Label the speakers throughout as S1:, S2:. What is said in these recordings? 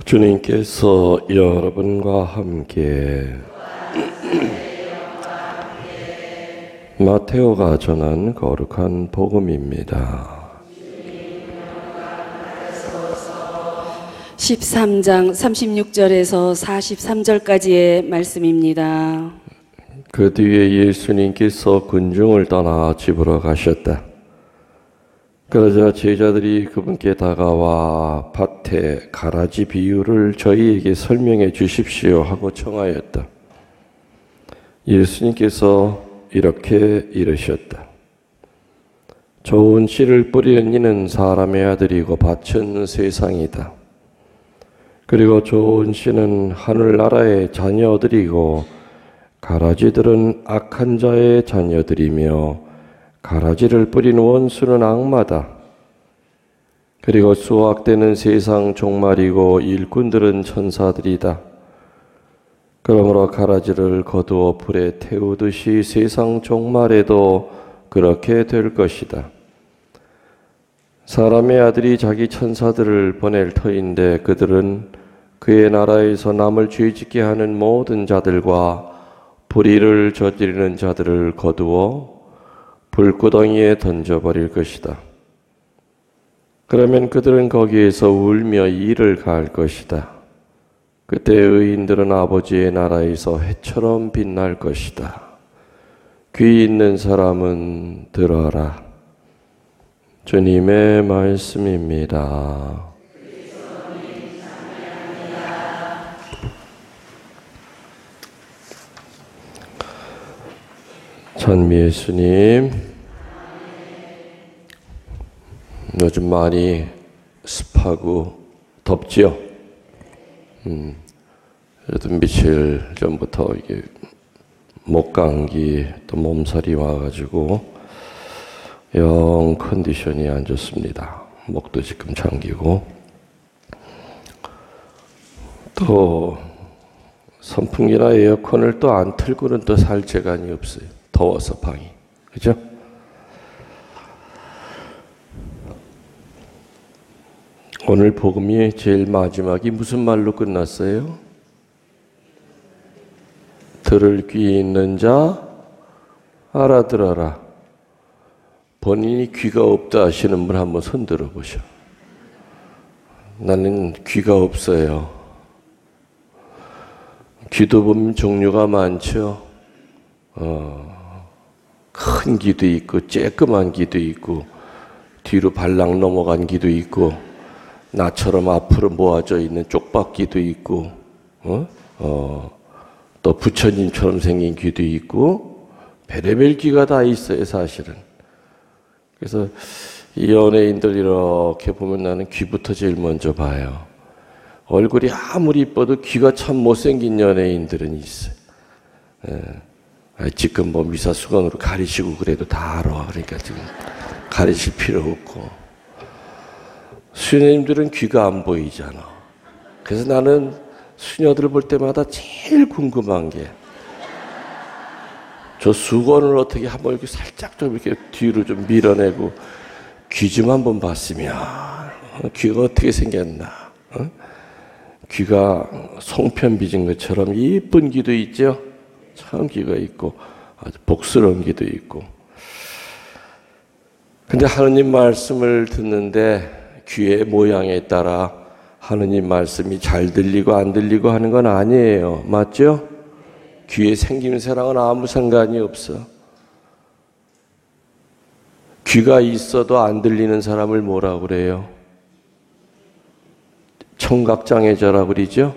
S1: 주님께서 여러분과 함께 마테오가 전한 거룩한 복음입니다.
S2: 13장 36절에서 43절까지의 말씀입니다.
S1: 그 뒤에 예수님께서 군중을 떠나 집으로 가셨다. 그러자 제자들이 그분께 다가와 밭의 가라지 비유를 저희에게 설명해 주십시오 하고 청하였다. 예수님께서 이렇게 이르셨다. 좋은 씨를 뿌리는 이는 사람의 아들이고 밭은 세상이다. 그리고 좋은 씨는 하늘나라의 자녀들이고 가라지들은 악한 자의 자녀들이며 가라지를 뿌린 원수는 악마다. 그리고 수확되는 세상 종말이고 일꾼들은 천사들이다. 그러므로 가라지를 거두어 불에 태우듯이 세상 종말에도 그렇게 될 것이다. 사람의 아들이 자기 천사들을 보낼 터인데 그들은 그의 나라에서 남을 죄짓게 하는 모든 자들과 불의를 저지르는 자들을 거두어 불구덩이에 던져버릴 것이다. 그러면 그들은 거기에서 울며 이를 가할 것이다. 그때 의인들은 아버지의 나라에서 해처럼 빛날 것이다. 귀 있는 사람은 들어라. 주님의 말씀입니다. 찬미 예수님, 요즘 많이 습하고 덥지요? 그래도 며칠 전부터 이게 목감기 또 몸살이 와가지고 영 컨디션이 안 좋습니다. 목도 지금 잠기고 또 선풍기나 에어컨을 또 안 틀고는 또 살 재간이 없어요. 더워서 방이. 그죠? 오늘 복음이 제일 마지막이 무슨 말로 끝났어요? 들을 귀 있는 자 알아들어라. 본인이 귀가 없다 하시는 분 한번 손 들어보셔. 나는 귀가 없어요. 귀도 보면 종류가 많죠. 큰 귀도 있고 쬐끄만 귀도 있고 뒤로 발랑 넘어간 귀도 있고 나처럼 앞으로 모아져 있는 쪽박귀도 있고 또 부처님처럼 생긴 귀도 있고 별의별 귀가 다 있어요 사실은. 그래서 이 연예인들 이렇게 보면 나는 귀부터 제일 먼저 봐요. 얼굴이 아무리 이뻐도 귀가 참 못생긴 연예인들은 있어요. 지금 뭐 미사수건으로 가리시고 그래도 다 알아. 그러니까 지금 가리실 필요 없고. 수녀님들은 귀가 안 보이잖아. 그래서 나는 수녀들 볼 때마다 제일 궁금한 게 저 수건을 어떻게 한번 이렇게 살짝 좀 이렇게 뒤로 좀 밀어내고 귀 좀 한번 봤으면 귀가 어떻게 생겼나. 귀가 송편 빚은 것처럼 이쁜 귀도 있죠. 참 귀가 있고 아주 복스러운 귀도 있고. 근데 하느님 말씀을 듣는데 귀의 모양에 따라 하느님 말씀이 잘 들리고 안 들리고 하는 건 아니에요. 맞죠? 귀의 생김새랑은 아무 상관이 없어. 귀가 있어도 안 들리는 사람을 뭐라고 그래요? 청각장애자라고 그러죠?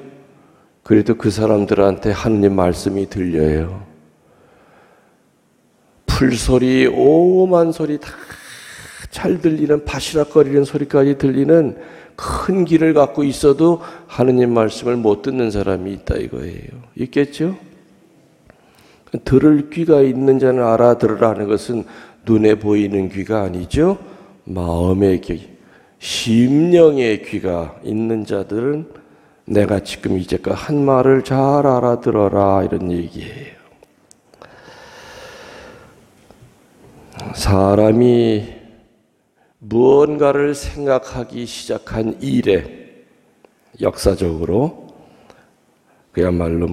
S1: 그래도 그 사람들한테 하느님 말씀이 들려요. 풀소리, 오만 소리 다 잘 들리는 바시락거리는 소리까지 들리는 큰 귀를 갖고 있어도 하느님 말씀을 못 듣는 사람이 있다 이거예요. 있겠죠? 들을 귀가 있는 자는 알아들으라는 것은 눈에 보이는 귀가 아니죠. 마음의 귀, 심령의 귀가 있는 자들은 내가 지금 이제껏 한 말을 잘 알아들어라 이런 얘기예요. 사람이 무언가를 생각하기 시작한 이래 역사적으로 그야말로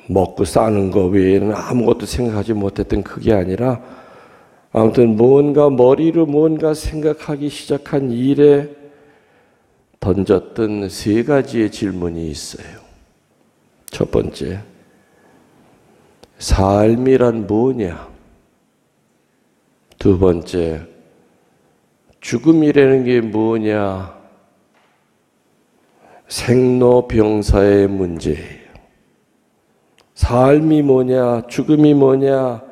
S1: 먹고 사는 거 외에는 아무것도 생각하지 못했던 그게 아니라 아무튼 머리로 뭔가 생각하기 시작한 일에 던졌던 세 가지의 질문이 있어요. 첫 번째, 삶이란 뭐냐? 두 번째, 죽음이라는 게 뭐냐? 생로병사의 문제예요. 삶이 뭐냐? 죽음이 뭐냐?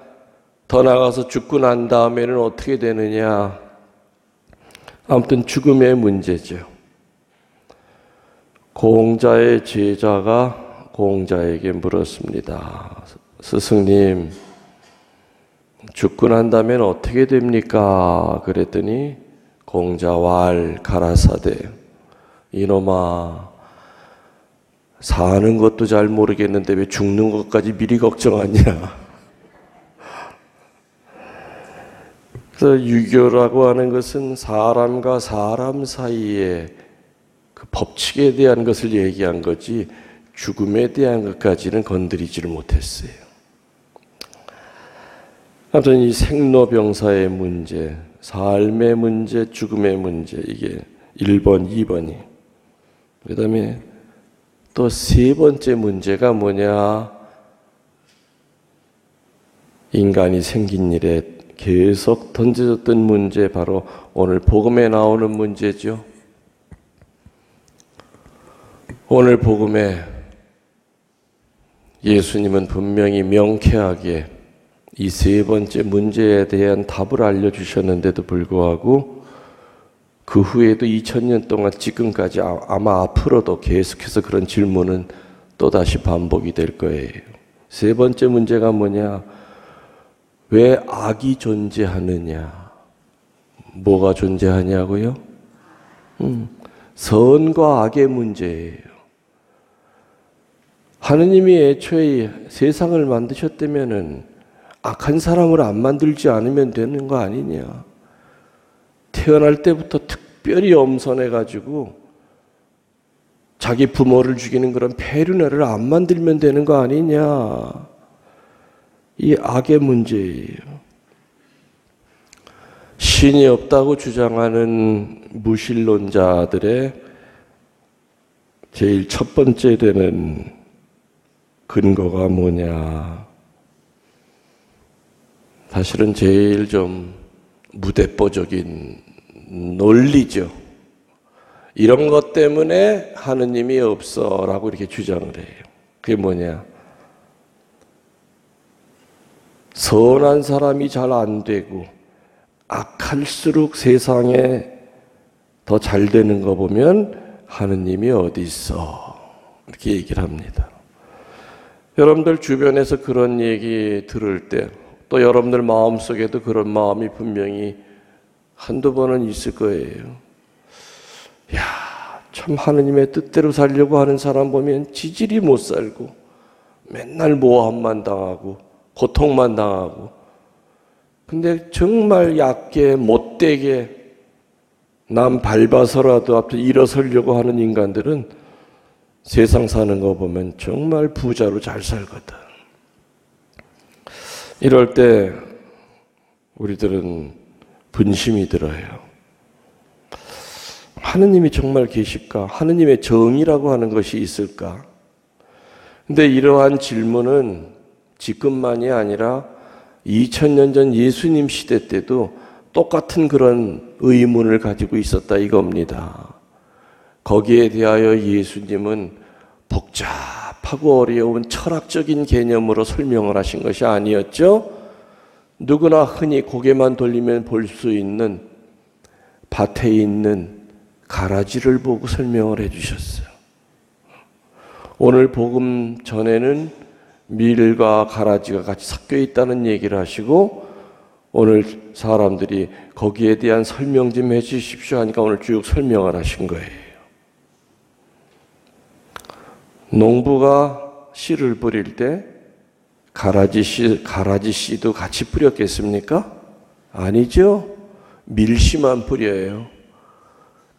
S1: 더 나아가서 죽고 난 다음에는 어떻게 되느냐? 아무튼 죽음의 문제죠. 공자의 제자가 공자에게 물었습니다. 스승님, 죽고 난 다음엔 어떻게 됩니까? 그랬더니 공자왈 가라사대, 이놈아, 사는 것도 잘 모르겠는데 왜 죽는 것까지 미리 걱정하냐? 그래서 유교라고 하는 것은 사람과 사람 사이의 그 법칙에 대한 것을 얘기한 거지 죽음에 대한 것까지는 건드리지를 못했어요. 아무튼 이 생로병사의 문제, 삶의 문제, 죽음의 문제, 이게 1번, 2번이. 그 다음에 또 세 번째 문제가 뭐냐? 인간이 생긴 일에 계속 던져졌던 문제, 바로 오늘 복음에 나오는 문제죠. 오늘 복음에 예수님은 분명히 명쾌하게 이 세 번째 문제에 대한 답을 알려주셨는데도 불구하고 그 후에도 2000년 동안 지금까지 아마 앞으로도 계속해서 그런 질문은 또다시 반복이 될 거예요. 세 번째 문제가 뭐냐? 왜 악이 존재하느냐? 뭐가 존재하냐고요? 선과 악의 문제예요. 하느님이 애초에 세상을 만드셨다면은 악한 사람을 안 만들지 않으면 되는 거 아니냐? 태어날 때부터 특별히 엄선해가지고 자기 부모를 죽이는 그런 폐륜애를 안 만들면 되는 거 아니냐? 이 악의 문제예요. 신이 없다고 주장하는 무신론자들의 제일 첫 번째 되는 근거가 뭐냐? 사실은 제일 좀 무대뽀적인 논리죠. 이런 것 때문에 하느님이 없어라고 이렇게 주장을 해요. 그게 뭐냐? 선한 사람이 잘 안 되고 악할수록 세상에 더 잘 되는 거 보면 하느님이 어디 있어? 이렇게 얘기를 합니다. 여러분들 주변에서 그런 얘기 들을 때 또 여러분들 마음속에도 그런 마음이 분명히 한두 번은 있을 거예요. 야, 참 하느님의 뜻대로 살려고 하는 사람 보면 지질이 못 살고 맨날 모함만 당하고 고통만 당하고, 근데 정말 얕게 못되게 남 밟아서라도 앞에 일어서려고 하는 인간들은 세상 사는 거 보면 정말 부자로 잘 살거든. 이럴 때 우리들은 분심이 들어요. 하느님이 정말 계실까? 하느님의 정의라고 하는 것이 있을까? 근데 이러한 질문은 지금만이 아니라 2000년 전 예수님 시대 때도 똑같은 그런 의문을 가지고 있었다 이겁니다. 거기에 대하여 예수님은 복잡하고 어려운 철학적인 개념으로 설명을 하신 것이 아니었죠. 누구나 흔히 고개만 돌리면 볼 수 있는 밭에 있는 가라지를 보고 설명을 해주셨어요. 오늘 복음 전에는 밀과 가라지가 같이 섞여 있다는 얘기를 하시고, 오늘 사람들이 거기에 대한 설명 좀 해주십시오 하니까 오늘 쭉 설명을 하신 거예요. 농부가 씨를 뿌릴 때 가라지 씨도 같이 뿌렸겠습니까? 아니죠. 밀씨만 뿌려요.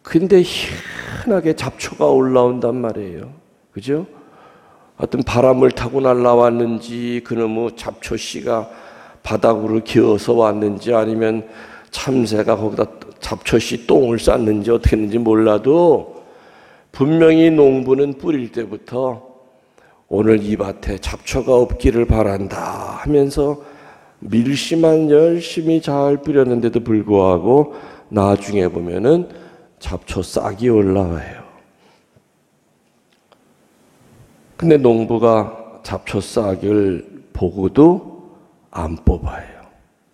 S1: 근데 희한하게 잡초가 올라온단 말이에요. 그죠? 어떤 바람을 타고 날아왔는지 그놈의 잡초씨가 바닥으로 기어서 왔는지 아니면 참새가 거기다 잡초씨 똥을 쌌는지 어떻게 했는지 몰라도 분명히 농부는 뿌릴 때부터 오늘 이 밭에 잡초가 없기를 바란다 하면서 밀심만 열심히 잘 뿌렸는데도 불구하고 나중에 보면은 잡초 싹이 올라와요. 근데 농부가 잡초 싹을 보고도 안 뽑아요.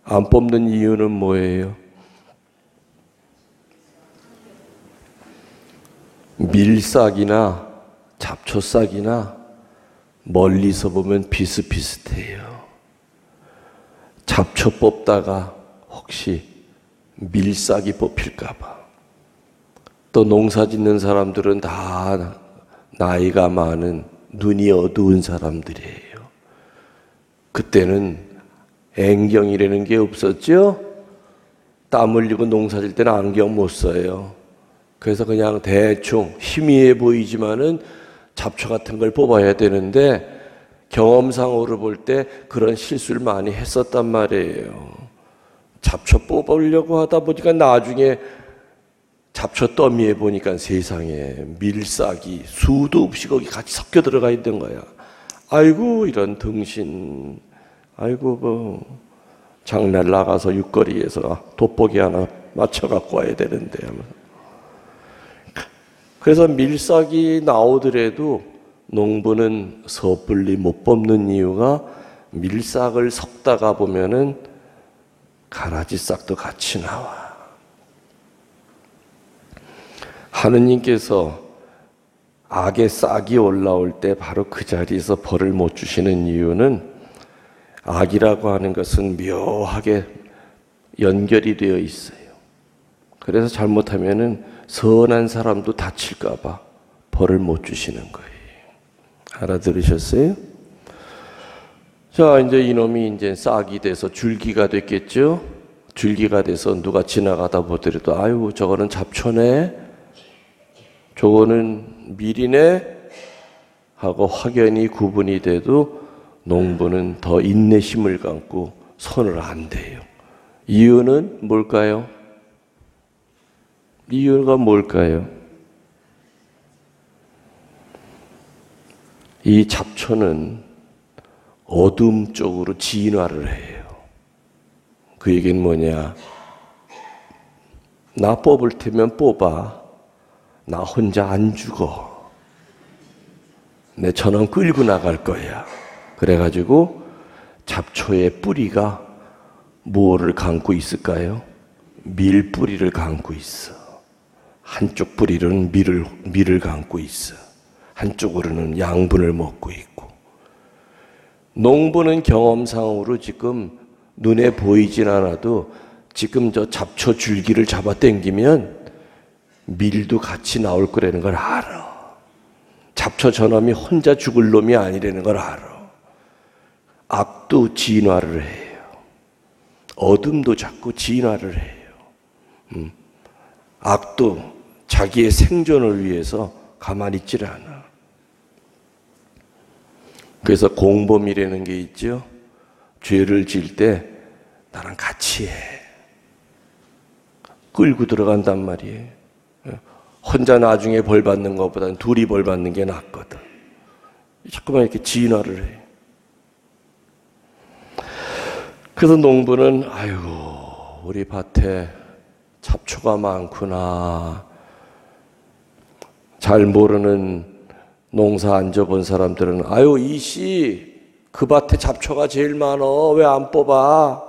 S1: 안 뽑는 이유는 뭐예요? 밀싹이나 잡초싹이나 멀리서 보면 비슷비슷해요. 잡초 뽑다가 혹시 밀싹이 뽑힐까 봐. 또 농사 짓는 사람들은 다 나이가 많은 눈이 어두운 사람들이에요. 그때는 안경이라는 게 없었죠? 땀 흘리고 농사 질 때는 안경 못 써요. 그래서 그냥 대충 희미해 보이지만은 잡초 같은 걸 뽑아야 되는데 경험상으로 볼 때 그런 실수를 많이 했었단 말이에요. 잡초 뽑으려고 하다 보니까 나중에 잡초 더미에 보니까 세상에 밀싹이 수도 없이 거기 같이 섞여 들어가 있는 거야. 아이고 이런 등신. 아이고 뭐 장날 나가서 육거리에서 돋보기 하나 맞춰 갖고 와야 되는데. 그래서 밀싹이 나오더라도 농부는 섣불리 못 뽑는 이유가 밀싹을 섞다가 보면은 가라지 싹도 같이 나와. 하느님께서 악의 싹이 올라올 때 바로 그 자리에서 벌을 못 주시는 이유는 악이라고 하는 것은 묘하게 연결이 되어 있어요. 그래서 잘못하면은 선한 사람도 다칠까 봐 벌을 못 주시는 거예요. 알아들으셨어요? 자, 이제 이놈이 이제 싹이 돼서 줄기가 됐겠죠? 줄기가 돼서 누가 지나가다 보더라도 아유, 저거는 잡초네? 저거는 밀이네? 하고 확연히 구분이 돼도 농부는 더 인내심을 갖고 손을 안 대요. 이유는 뭘까요? 이유가 뭘까요? 이 잡초는 어둠 쪽으로 진화를 해요. 그 얘기는 뭐냐? 나 뽑을 테면 뽑아. 나 혼자 안 죽어. 내 전원 끌고 나갈 거야. 그래가지고 잡초의 뿌리가 뭐를 감고 있을까요? 밀 뿌리를 감고 있어. 한쪽 뿌리로는 밀을 감고 있어. 한쪽으로는 양분을 먹고 있고. 농부는 경험상으로 지금 눈에 보이진 않아도 지금 저 잡초 줄기를 잡아 당기면 밀도 같이 나올 거라는 걸 알아. 잡초 저놈이 혼자 죽을 놈이 아니라는 걸 알아. 악도 진화를 해요. 어둠도 자꾸 진화를 해요. 악도 자기의 생존을 위해서 가만히 있질 않아. 그래서 공범이라는 게 있죠. 죄를 지을 때 나랑 같이 해. 끌고 들어간단 말이에요. 혼자 나중에 벌 받는 것보다는 둘이 벌 받는 게 낫거든. 자꾸만 이렇게 진화를 해. 그래서 농부는 아이고 우리 밭에 잡초가 많구나. 잘 모르는 농사 안 져본 사람들은 아유 이씨 그 밭에 잡초가 제일 많어. 왜 안 뽑아?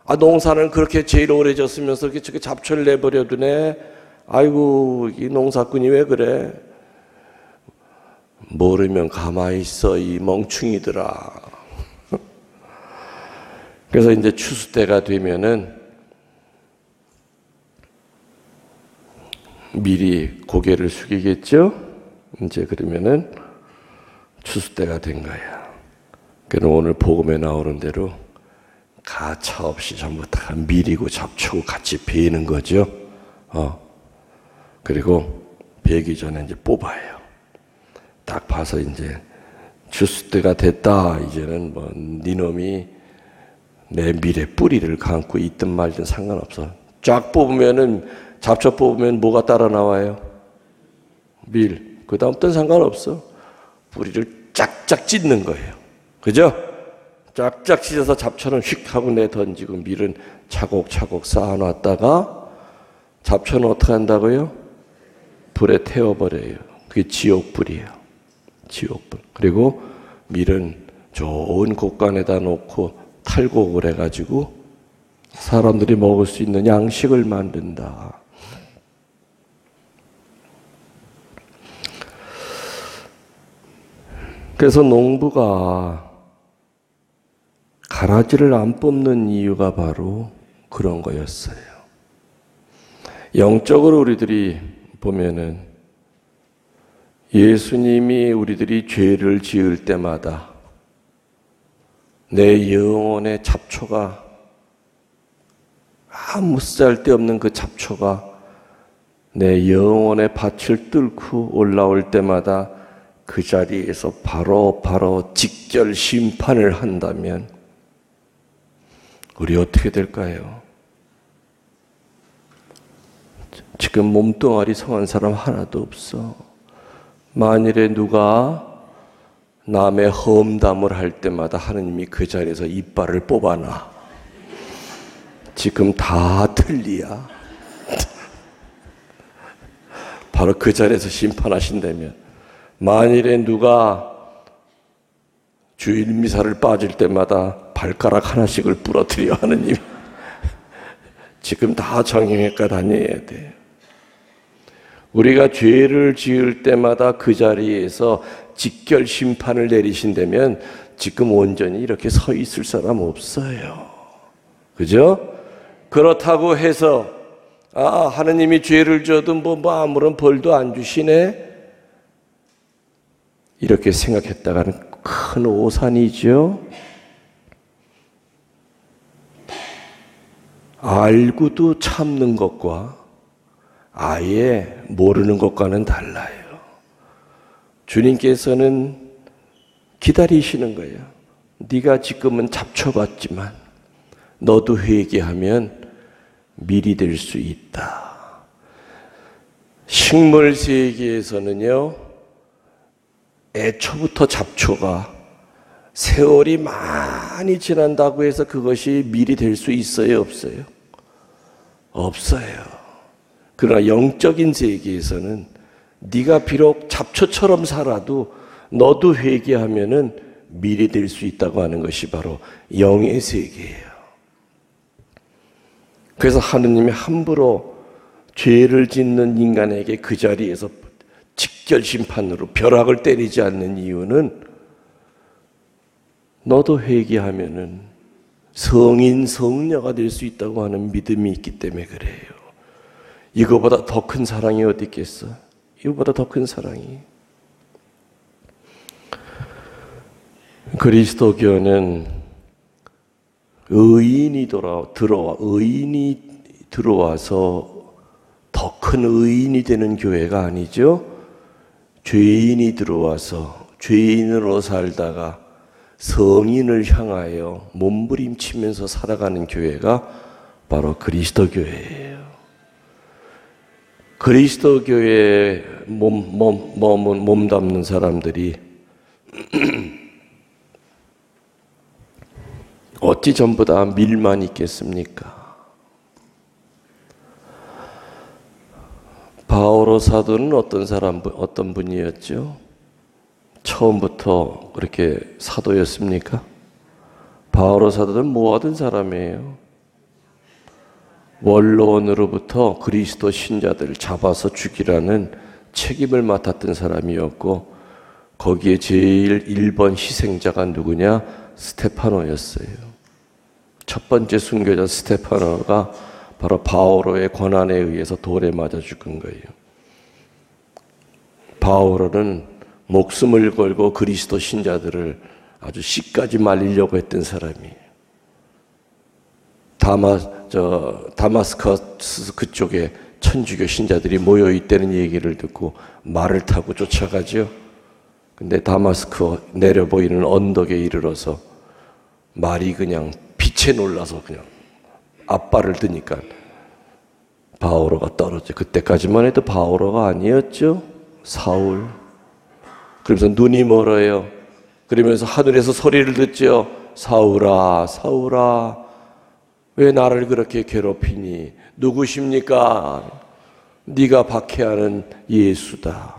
S1: 아 농사는 그렇게 제일 오래 졌으면서 이렇게 잡초를 내버려 두네. 아이고 이 농사꾼이 왜 그래? 모르면 가만히 있어 이 멍충이들아. 그래서 이제 추수 때가 되면은 미리 고개를 숙이겠죠? 이제 그러면은 추수 때가 된 거야. 그래서 오늘 복음에 나오는 대로 가차 없이 전부 다 밀이고 잡초고 같이 베이는 거죠. 그리고 베기 전에 이제 뽑아요. 딱 봐서 이제 주스 때가 됐다. 이제는 뭐 니놈이 내 밀에 뿌리를 감고 있든 말든 상관없어. 쫙 뽑으면은 잡초 뽑으면 뭐가 따라 나와요? 밀. 그 다음부터는 상관없어. 뿌리를 쫙쫙 찢는 거예요. 그죠? 쫙쫙 찢어서 잡초는 휙 하고 내던지고 밀은 차곡차곡 쌓아놨다가 잡초는 어떻게 한다고요? 불에 태워버려요. 그게 지옥불이에요. 지옥불. 그리고 밀은 좋은 곳간에다 놓고 탈곡을 해가지고 사람들이 먹을 수 있는 양식을 만든다. 그래서 농부가 가라지를 안 뽑는 이유가 바로 그런 거였어요. 영적으로 우리들이 보면은 예수님이 우리들이 죄를 지을 때마다 내 영혼의 잡초가 아무 쓸데없는 그 잡초가 내 영혼의 밭을 뚫고 올라올 때마다 그 자리에서 바로 직결 심판을 한다면 우리 어떻게 될까요? 지금 몸뚱아리 성한 사람 하나도 없어. 만일에 누가 남의 험담을 할 때마다 하느님이 그 자리에서 이빨을 뽑아놔. 지금 다 틀리야. 바로 그 자리에서 심판하신다면, 만일에 누가 주일 미사를 빠질 때마다 발가락 하나씩을 부러뜨려 하느님, 지금 다 정형외과 다녀야 돼. 우리가 죄를 지을 때마다 그 자리에서 직결 심판을 내리신다면 지금 온전히 이렇게 서 있을 사람 없어요. 그죠? 그렇다고 해서 하느님이 죄를 져도 뭐 아무런 벌도 안 주시네, 이렇게 생각했다가는 큰 오산이죠. 알고도 참는 것과 아예 모르는 것과는 달라요. 주님께서는 기다리시는 거예요. 네가 지금은 잡초 같지만 너도 회개하면 밀이 될 수 있다. 식물 세계에서는요, 애초부터 잡초가 세월이 많이 지난다고 해서 그것이 밀이 될 수 있어요, 없어요? 없어요. 그러나 영적인 세계에서는 네가 비록 잡초처럼 살아도 너도 회개하면은 밀이 될 수 있다고 하는 것이 바로 영의 세계예요. 그래서 하느님이 함부로 죄를 짓는 인간에게 그 자리에서 직결 심판으로 벼락을 때리지 않는 이유는 너도 회개하면은 성인 성녀가 될 수 있다고 하는 믿음이 있기 때문에 그래요. 이거보다 더 큰 사랑이 어디 있겠어? 이거보다 더 큰 사랑이. 그리스도교는 의인이 들어와서 더 큰 의인이 되는 교회가 아니죠. 죄인이 들어와서 죄인으로 살다가 성인을 향하여 몸부림치면서 살아가는 교회가 바로 그리스도 교회예요. 그리스도 교회에 몸 담는 사람들이 어찌 전부 다 밀만 있겠습니까? 바오로 사도는 어떤 분이었죠? 처음부터 그렇게 사도였습니까? 바오로 사도는 뭐 하던 사람이에요? 원로원으로부터 그리스도 신자들을 잡아서 죽이라는 책임을 맡았던 사람이었고, 거기에 제일 1번 희생자가 누구냐? 스테파노였어요. 첫 번째 순교자 스테파노가 바로 바오로의 권한에 의해서 돌에 맞아 죽은 거예요. 바오로는 목숨을 걸고 그리스도 신자들을 아주 씨까지 말리려고 했던 사람이에요. 다마스커스 그쪽에 천주교 신자들이 모여있다는 얘기를 듣고 말을 타고 쫓아가죠. 근데 다마스크 내려 보이는 언덕에 이르러서 말이 그냥 빛에 놀라서 그냥 앞발을 드니까 바오로가 떨어져. 그때까지만 해도 바오로가 아니었죠. 사울. 그러면서 눈이 멀어요. 그러면서 하늘에서 소리를 듣죠. 사울아, 사울아, 왜 나를 그렇게 괴롭히니? 누구십니까? 네가 박해하는 예수다.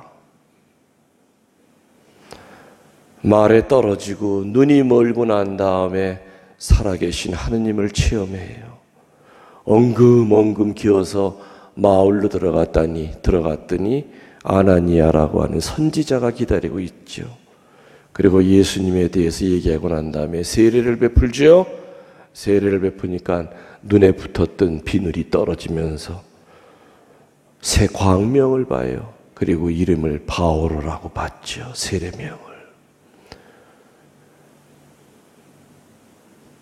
S1: 말에 떨어지고 눈이 멀고 난 다음에 살아계신 하느님을 체험해요. 엉금엉금 기어서 마을로 들어갔더니 아나니아라고 하는 선지자가 기다리고 있죠. 그리고 예수님에 대해서 얘기하고 난 다음에 세례를 베풀죠. 세례를 베푸니까 눈에 붙었던 비늘이 떨어지면서 새 광명을 봐요. 그리고 이름을 바오로라고 받죠. 세례명을.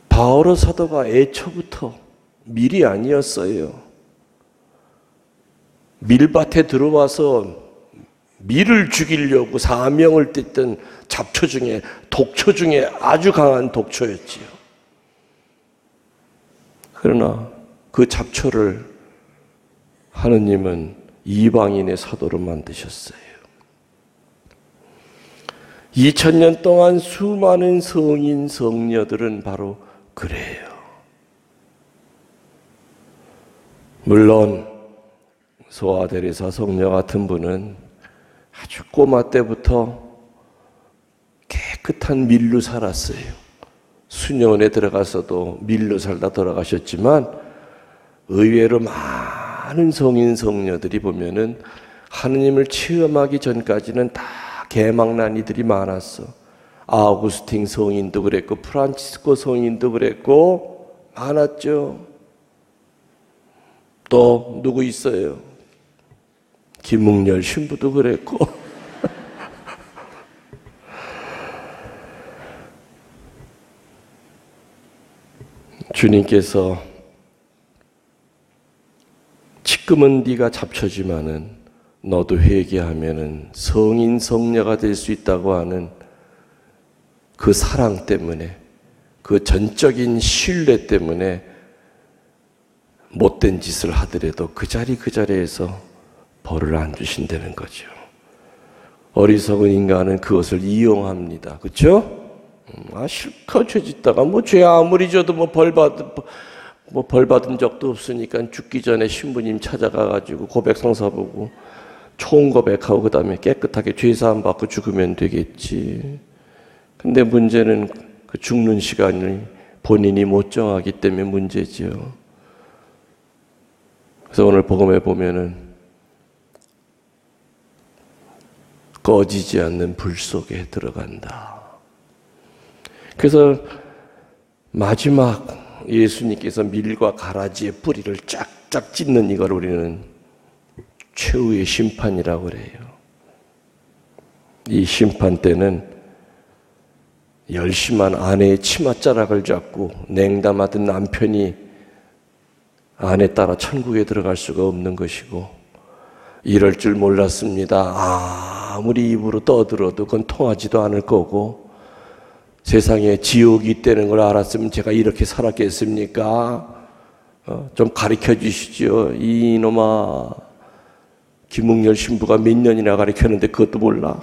S1: 바오로 사도가 애초부터 밀이 아니었어요. 밀밭에 들어와서 밀을 죽이려고 사명을 띠던 잡초 중에 독초 중에 아주 강한 독초였지요. 그러나 그 잡초를 하느님은 이방인의 사도로 만드셨어요. 2000년 동안 수많은 성인 성녀들은 바로 그래요. 물론 소아데리사 성녀 같은 분은 아주 꼬마 때부터 깨끗한 밀로 살았어요. 수녀원에 들어가서도 밀로 살다 돌아가셨지만 의외로 많은 성인 성녀들이 보면은 하느님을 체험하기 전까지는 다 개망난 이들이 많았어. 아우구스틴 성인도 그랬고 프란치스코 성인도 그랬고 많았죠. 또 누구 있어요? 김묵렬 신부도 그랬고 주님께서 지금은 네가 잡초지만은 너도 회개하면은 성인 성녀가 될 수 있다고 하는 그 사랑 때문에, 그 전적인 신뢰 때문에 못된 짓을 하더라도 그 자리에서 벌을 안 주신다는 거죠. 어리석은 인간은 그것을 이용합니다. 그렇죠? 실컷 죄 짓다가 죄 아무리 져도 벌 받은 적도 없으니까 죽기 전에 신부님 찾아가가지고 고백성사 보고 총 고백하고 그 다음에 깨끗하게 죄사함 받고 죽으면 되겠지. 근데 문제는 그 죽는 시간을 본인이 못 정하기 때문에 문제죠. 그래서 오늘 복음에 보면은 꺼지지 않는 불 속에 들어간다. 그래서 마지막 예수님께서 밀과 가라지의 뿌리를 쫙쫙 찢는 이걸 우리는 최후의 심판이라고 그래요. 이 심판 때는 열심한 아내의 치맛자락을 잡고 냉담하던 남편이 아내 따라 천국에 들어갈 수가 없는 것이고, 이럴 줄 몰랐습니다. 아무리 입으로 떠들어도 그건 통하지도 않을 거고, 세상에 지옥이 있다는 걸 알았으면 제가 이렇게 살았겠습니까? 좀 가르쳐 주시죠. 이놈아, 김묵렬 신부가 몇 년이나 가르쳤는데 그것도 몰라.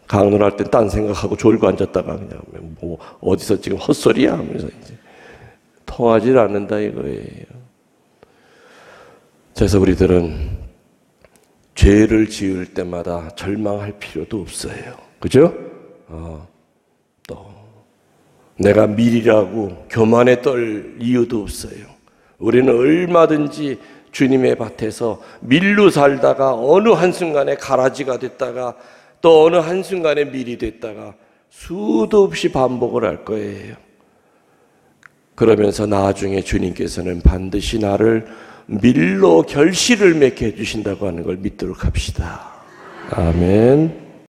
S1: 강론할 땐 딴 생각하고 졸고 앉았다가 그냥 뭐 어디서 지금 헛소리야 하면서 이제 통하지 않는다 이거예요. 그래서 우리들은 죄를 지을 때마다 절망할 필요도 없어요. 그죠? 또 내가 밀이라고 교만에 떨 이유도 없어요. 우리는 얼마든지 주님의 밭에서 밀로 살다가 어느 한순간에 가라지가 됐다가 또 어느 한순간에 밀이 됐다가 수도 없이 반복을 할 거예요. 그러면서 나중에 주님께서는 반드시 나를 밀로 결실을 맺게 해주신다고 하는 걸 믿도록 합시다. 아멘.